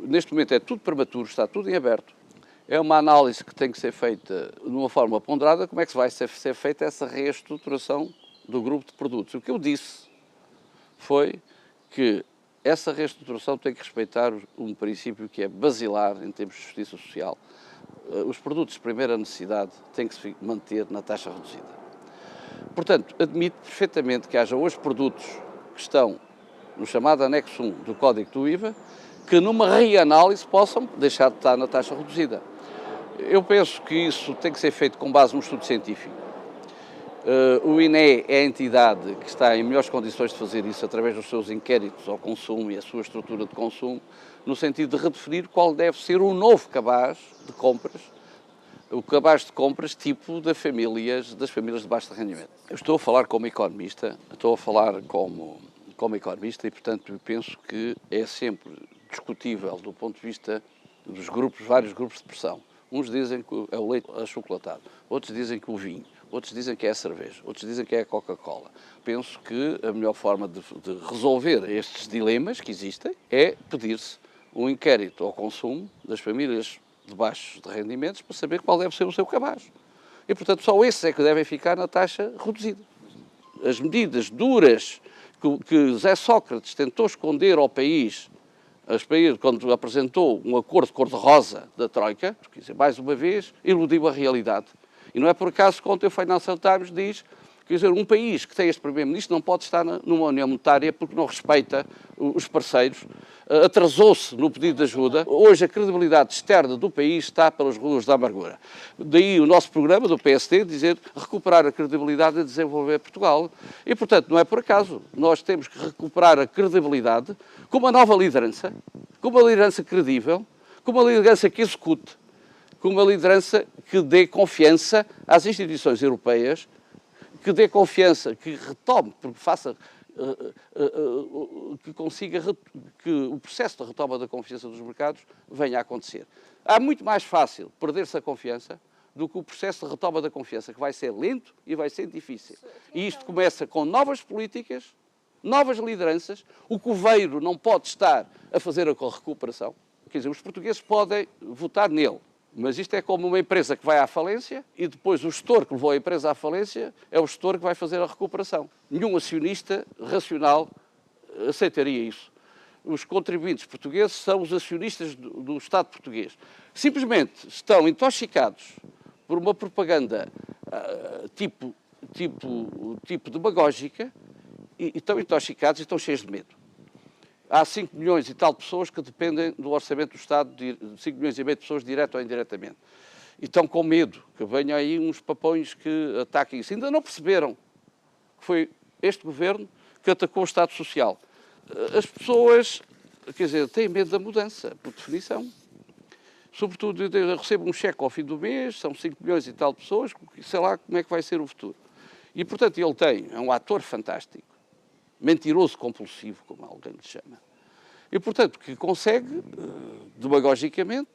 neste momento é tudo prematuro, está tudo em aberto. É uma análise que tem que ser feita de uma forma ponderada, como é que vai ser feita essa reestruturação do grupo de produtos. O que eu disse foi que essa reestruturação tem que respeitar um princípio que é basilar em termos de justiça social. Os produtos de primeira necessidade têm que se manter na taxa reduzida. Portanto, admito perfeitamente que haja hoje produtos que estão no chamado anexo 1 do Código do IVA, que numa reanálise possam deixar de estar na taxa reduzida. Eu penso que isso tem que ser feito com base num estudo científico. O INE é a entidade que está em melhores condições de fazer isso através dos seus inquéritos ao consumo e a sua estrutura de consumo, no sentido de redefinir qual deve ser o novo cabaz de compras, o cabaz de compras tipo das famílias de baixo rendimento. Eu estou a falar como economista, e, portanto, penso que é sempre discutível do ponto de vista dos grupos, vários grupos de pressão. Uns dizem que é o leite achocolatado, outros dizem que o vinho, outros dizem que é a cerveja, outros dizem que é a Coca-Cola. Penso que a melhor forma de resolver estes dilemas que existem é pedir-se um inquérito ao consumo das famílias de baixos rendimentos para saber qual deve ser o seu cabaz. E, portanto, só esses é que devem ficar na taxa reduzida. As medidas duras que José Sócrates tentou esconder ao país, quando apresentou um acordo de cor-de-rosa da Troika, quer dizer, mais uma vez, iludiu a realidade. E não é por acaso que ontem o Financial Times diz, quer dizer, um país que tem este primeiro-ministro não pode estar numa união monetária porque não respeita os parceiros, atrasou-se no pedido de ajuda. Hoje a credibilidade externa do país está pelas ruas da amargura. Daí o nosso programa do PSD dizer recuperar a credibilidade e desenvolver Portugal. E, portanto, não é por acaso. Nós temos que recuperar a credibilidade com uma nova liderança, com uma liderança credível, com uma liderança que execute, com uma liderança que dê confiança às instituições europeias, que dê confiança, que retome, que consiga que o processo de retoma da confiança dos mercados venha a acontecer. Há muito mais fácil perder-se a confiança do que o processo de retoma da confiança, que vai ser lento e vai ser difícil. E isto começa com novas políticas, novas lideranças. O coveiro não pode estar a fazer a recuperação. Quer dizer, os portugueses podem votar nele. Mas isto é como uma empresa que vai à falência e depois o gestor que levou a empresa à falência é o gestor que vai fazer a recuperação. Nenhum acionista racional aceitaria isso. Os contribuintes portugueses são os acionistas do Estado português. Simplesmente estão intoxicados por uma propaganda tipo demagógica e estão intoxicados e estão cheios de medo. Há 5 milhões e tal de pessoas que dependem do orçamento do Estado, 5 milhões e meio de pessoas, direto ou indiretamente. E estão com medo que venham aí uns papões que ataquem isso. Ainda não perceberam que foi este governo que atacou o Estado Social. As pessoas, quer dizer, têm medo da mudança, por definição. Sobretudo, eu recebo um cheque ao fim do mês, são 5 milhões e tal de pessoas, sei lá como é que vai ser o futuro. E, portanto, ele é um ator fantástico. Mentiroso compulsivo, como alguém lhe chama. E, portanto, que consegue, demagogicamente,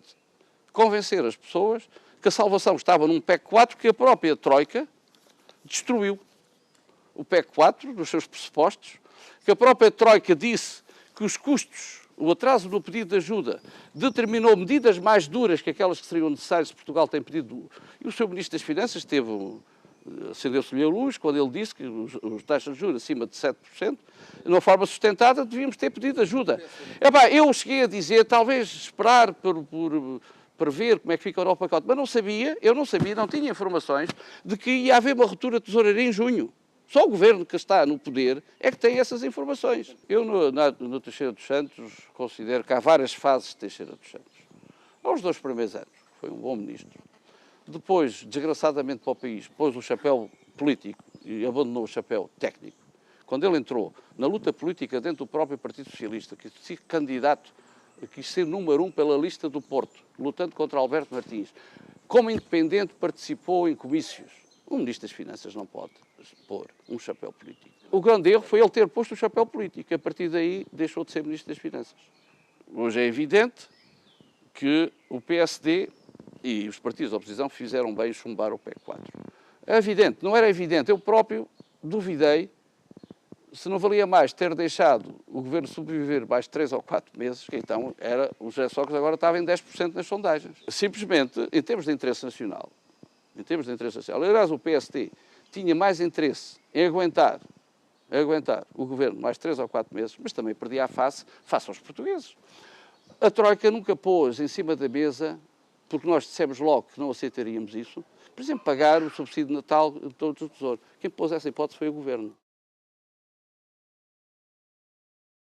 convencer as pessoas que a salvação estava num PEC 4 que a própria Troika destruiu. O PEC 4, nos seus pressupostos, que a própria Troika disse que os custos, o atraso no pedido de ajuda, determinou medidas mais duras que aquelas que seriam necessárias se Portugal tem pedido. E o seu Ministro das Finanças acendeu-se-lhe a luz quando ele disse que os taxas de juros acima de 7%, de uma forma sustentada, devíamos ter pedido ajuda. Eu cheguei a dizer, talvez esperar para ver como é que fica o pacote, mas eu não sabia, não tinha informações de que ia haver uma ruptura de tesouraria em junho. Só o governo que está no poder é que tem essas informações. Eu, no Teixeira dos Santos, considero que há várias fases de Teixeira dos Santos. Aos 2 primeiros anos, foi um bom ministro. Depois, desgraçadamente para o país, pôs o chapéu político e abandonou o chapéu técnico. Quando ele entrou na luta política dentro do próprio Partido Socialista, quis ser candidato, quis ser número 1 pela lista do Porto, lutando contra Alberto Martins. Como independente, participou em comícios. O Ministro das Finanças não pode pôr um chapéu político. O grande erro foi ele ter posto o chapéu político. A partir daí, deixou de ser Ministro das Finanças. Hoje é evidente que o PSD e os partidos da oposição fizeram bem em chumbar o PEC 4. É evidente, não era evidente. Eu próprio duvidei se não valia mais ter deixado o governo sobreviver mais 3 ou 4 meses, que então era o José Sócrates agora estava em 10% nas sondagens. Simplesmente, em termos de interesse nacional, aliás, o PST tinha mais interesse em aguentar o governo mais 3 ou 4 meses, mas também perdia a face aos portugueses. A Troika nunca pôs em cima da mesa, porque nós dissemos logo que não aceitaríamos isso, por exemplo, pagar o subsídio de Natal de todos os tesouros. Quem pôs essa hipótese foi o governo.